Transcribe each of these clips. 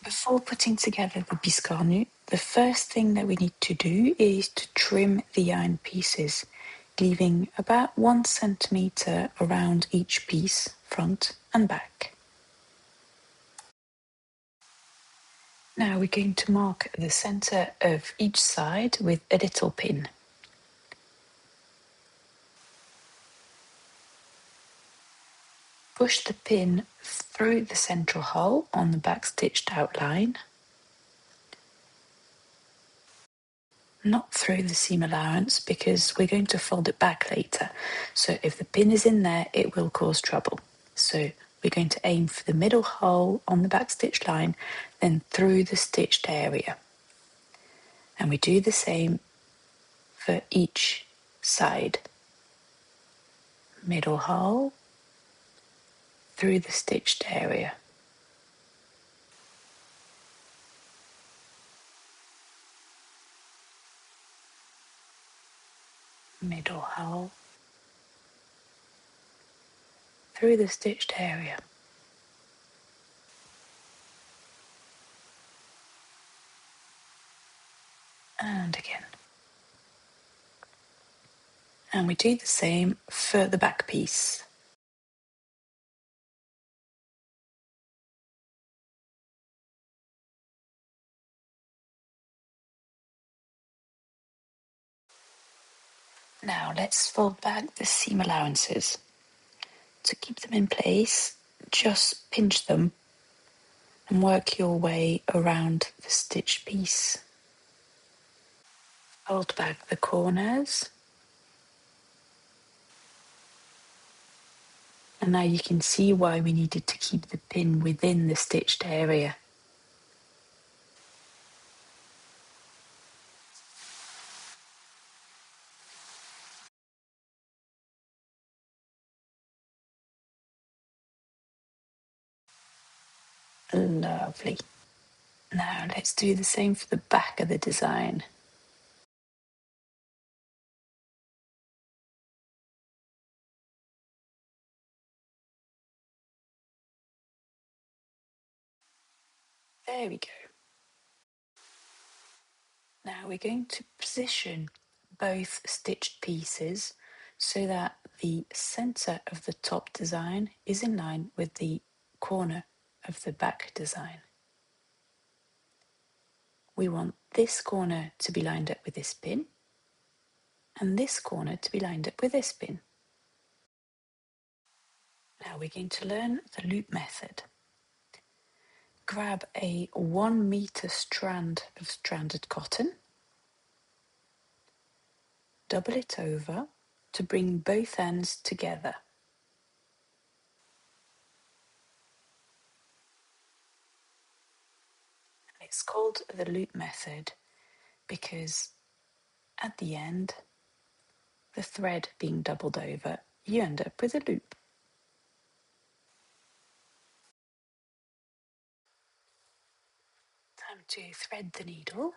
Before putting together the Biscornu, the first thing that we need to do is to trim the yarn pieces, leaving about 1 centimetre around each piece, front and back. Now we're going to mark the centre of each side with a little pin. Push the pin through the central hole on the back stitched outline, not through the seam allowance because we're going to fold it back later. So if the pin is in there, it will cause trouble. So we're going to aim for the middle hole on the back stitched line, then through the stitched area. And we do the same for each side. Middle hole, through the stitched area. Middle hole, through the stitched area. And again. And we do the same for the back piece. Now let's fold back the seam allowances. To keep them in place, just pinch them and work your way around the stitched piece. Fold back the corners. And now you can see why we needed to keep the pin within the stitched area. Lovely. Now let's do the same for the back of the design. There we go. Now we're going to position both stitched pieces so that the centre of the top design is in line with the corner of the back design. We want this corner to be lined up with this pin and this corner to be lined up with this pin. Now we're going to learn the loop method. Grab a 1 metre strand of stranded cotton, double it over to bring both ends together. It's called the loop method because at the end, the thread being doubled over, you end up with a loop. Time to thread the needle.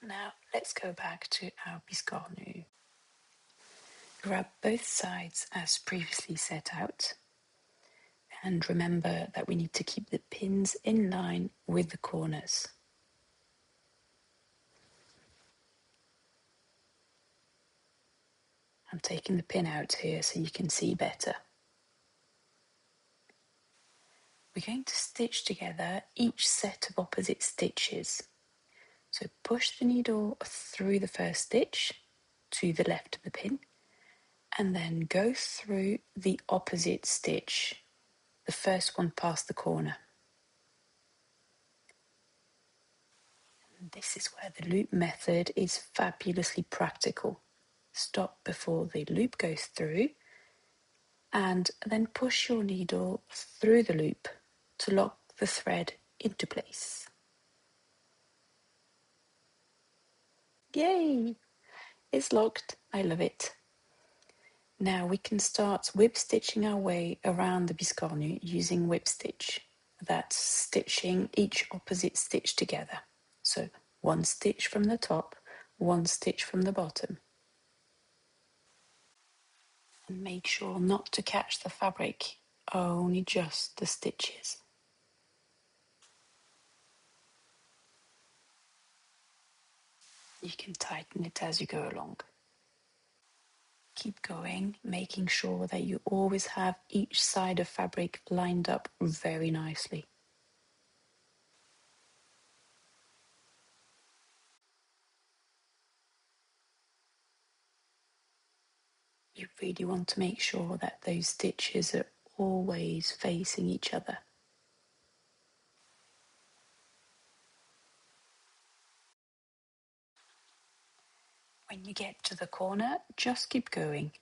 Now let's go back to our Biscornu. Grab both sides as previously set out. And remember that we need to keep the pins in line with the corners. I'm taking the pin out here so you can see better. We're going to stitch together each set of opposite stitches. So push the needle through the first stitch to the left of the pin and then go through the opposite stitch, the first one past the corner. And this is where the loop method is fabulously practical. Stop before the loop goes through and then push your needle through the loop to lock the thread into place. Yay! It's locked. I love it. Now we can start whip stitching our way around the Biscornu using whip stitch. That's stitching each opposite stitch together. So 1 stitch from the top, 1 stitch from the bottom. And make sure not to catch the fabric, only just the stitches. You can tighten it as you go along. Keep going, making sure that you always have each side of fabric lined up very nicely. You really want to make sure that those stitches are always facing each other. When you get to the corner, just keep going.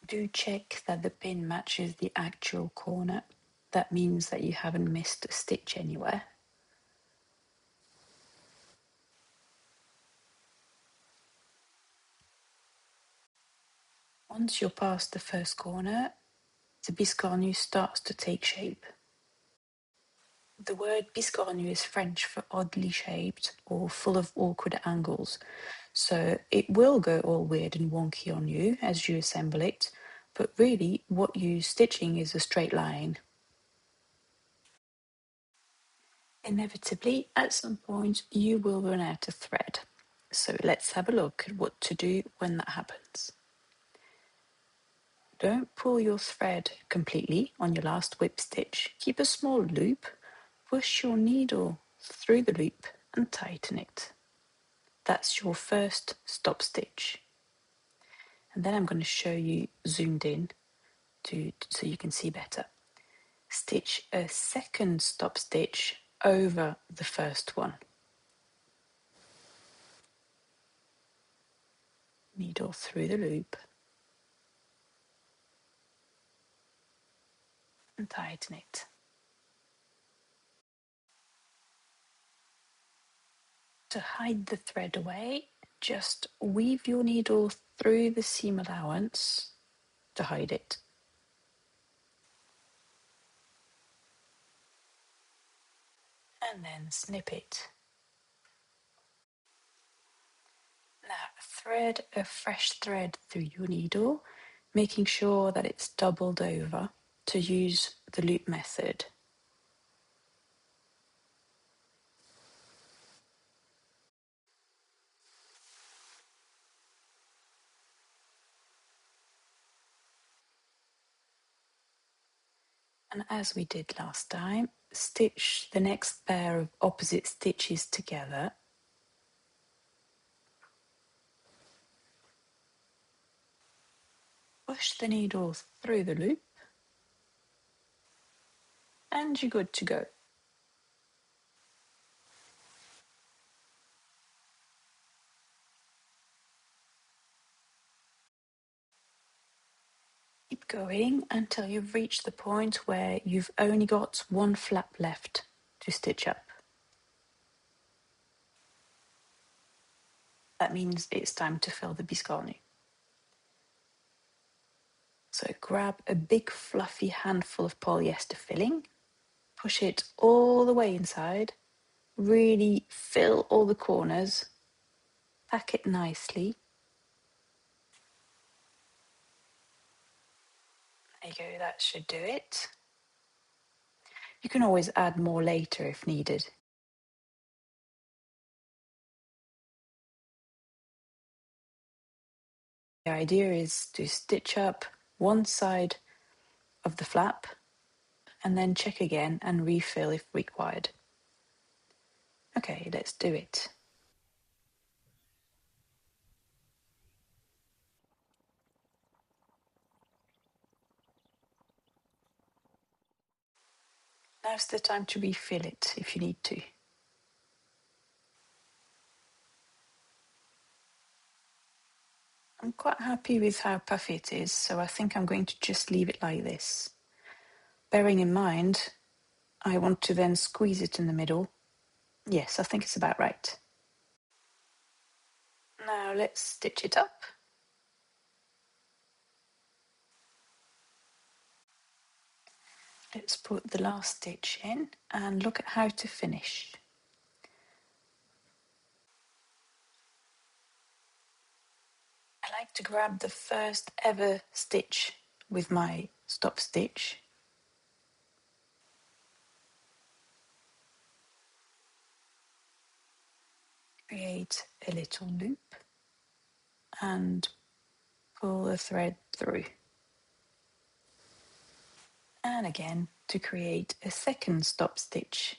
Do check that the pin matches the actual corner. That means that you haven't missed a stitch anywhere. Once you're past the first corner, the Biscornu starts to take shape. The word Biscornu is French for oddly shaped or full of awkward angles. So it will go all weird and wonky on you as you assemble it, but really what you're stitching is a straight line. Inevitably, at some point, you will run out of thread. So let's have a look at what to do when that happens. Don't pull your thread completely on your last whip stitch. Keep a small loop, push your needle through the loop and tighten it. That's your first stop stitch. And then I'm going to show you zoomed in so you can see better. Stitch a second stop stitch over the first one. Needle through the loop and tighten it. To hide the thread away, just weave your needle through the seam allowance to hide it. And then snip it. Now thread a fresh thread through your needle, making sure that it's doubled over to use the loop method. And as we did last time, stitch the next pair of opposite stitches together. Push the needle through the loop and you're good to go. Keep going until you've reached the point where you've only got one flap left to stitch up. That means it's time to fill the Biscornu. So grab a big fluffy handful of polyester filling, push it all the way inside, really fill all the corners, pack it nicely. There you go, that should do it. You can always add more later if needed. The idea is to stitch up one side of the flap and then check again and refill if required. Okay, let's do it. Now's the time to refill it if you need to. I'm quite happy with how puffy it is, so I think I'm going to just leave it like this. Bearing in mind, I want to then squeeze it in the middle. Yes, I think it's about right. Now let's stitch it up. Let's put the last stitch in and look at how to finish. like to grab the first ever stitch with my stop stitch. Create a little loop and pull the thread through. And again to create a second stop stitch.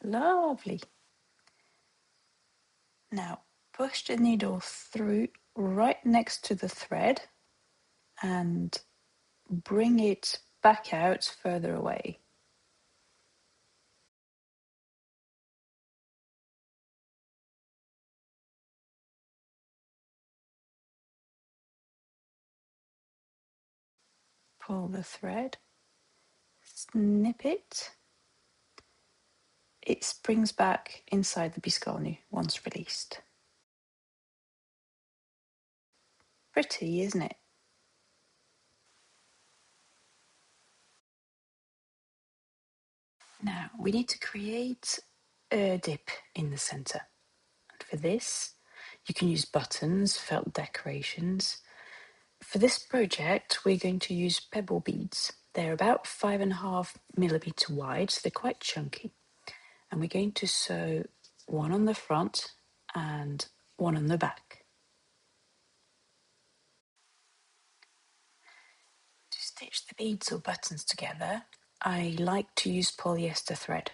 Lovely. Now push the needle through right next to the thread and bring it back out further away. Pull the thread, snip it. It springs back inside the Biscornu once released. Pretty, isn't it? Now we need to create a dip in the center. And for this, you can use buttons, felt decorations. For this project, we're going to use pebble beads. They're about 5.5 millimeter wide, so they're quite chunky. And we're going to sew one on the front and one on the back. To stitch the beads or buttons together, I like to use polyester thread.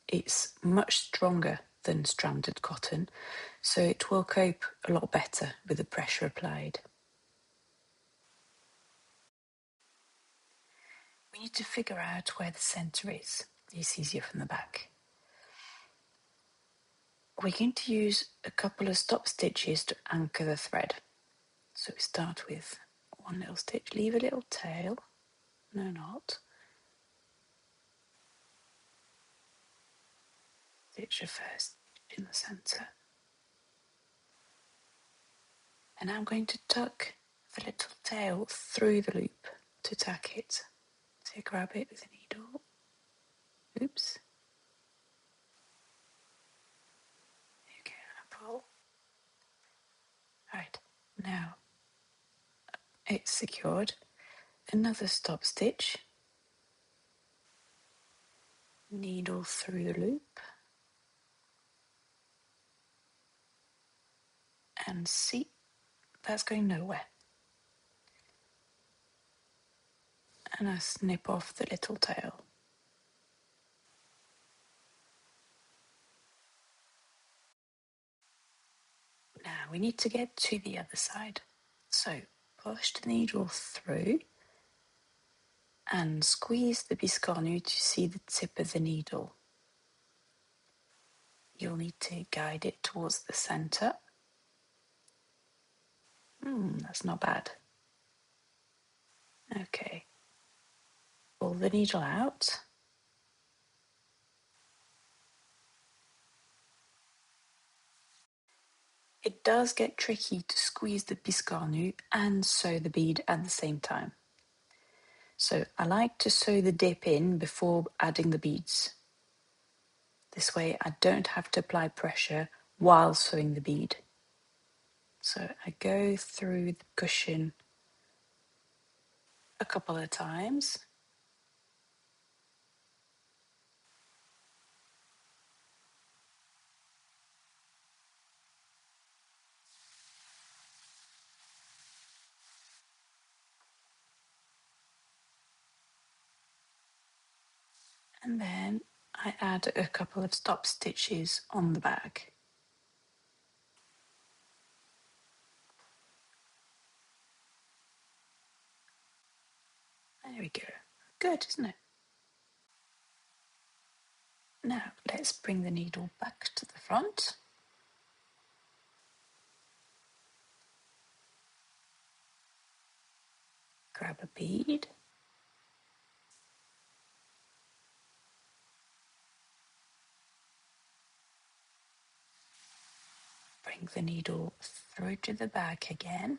It's much stronger than stranded cotton, so it will cope a lot better with the pressure applied. We need to figure out where the centre is. It's easier from the back. We're going to use a couple of stop stitches to anchor the thread. So we start with one little stitch, leave a little tail, no knot, stitch the first in the centre. And I'm going to tuck the little tail through the loop to tack it. So grab it with a needle. Oops. Okay, and pull. Right, now it's secured. Another stop stitch. Needle through the loop. And see, that's going nowhere. And I snip off the little tail. Now we need to get to the other side. So push the needle through and squeeze the Biscornu to see the tip of the needle. You'll need to guide it towards the centre. That's not bad. Okay. Pull the needle out. It does get tricky to squeeze the Biscornu and sew the bead at the same time. So I like to sew the dip in before adding the beads. This way I don't have to apply pressure while sewing the bead. So I go through the cushion a couple of times. And then I add a couple of stop stitches on the back. There we go. Good, isn't it? Now let's bring the needle back to the front. Grab a bead. Bring the needle through to the back again.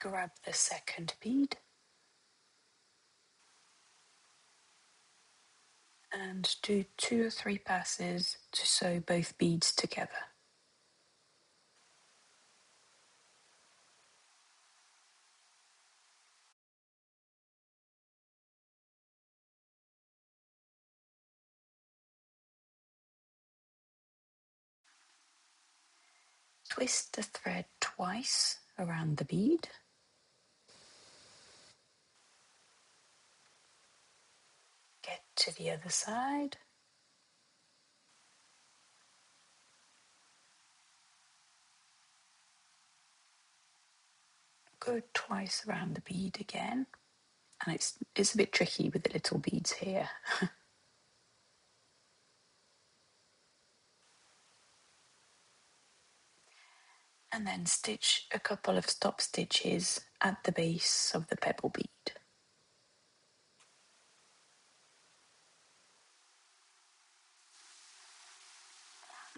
Grab the second bead and do 2 or 3 passes to sew both beads together. Twist the thread twice around the bead. Get to the other side. Go twice around the bead again. And it's a bit tricky with the little beads here. And then stitch a couple of stop stitches at the base of the pebble bead.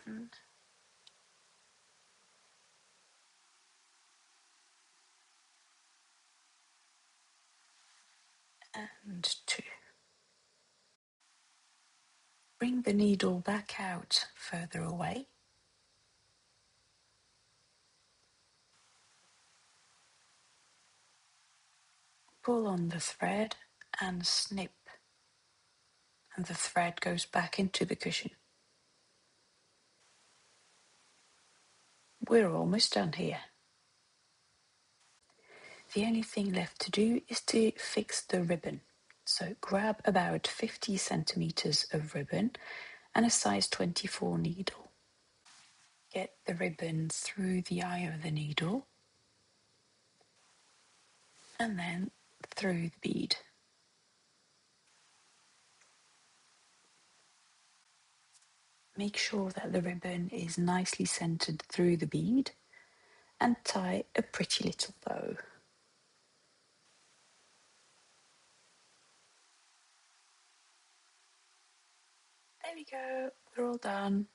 And 2. Bring the needle back out further away. Pull on the thread and snip, and the thread goes back into the cushion. We're almost done here. The only thing left to do is to fix the ribbon. So grab about 50 centimeters of ribbon and a size 24 needle. Get the ribbon through the eye of the needle and then through the bead. Make sure that the ribbon is nicely centered through the bead and tie a pretty little bow. There we go, we're all done.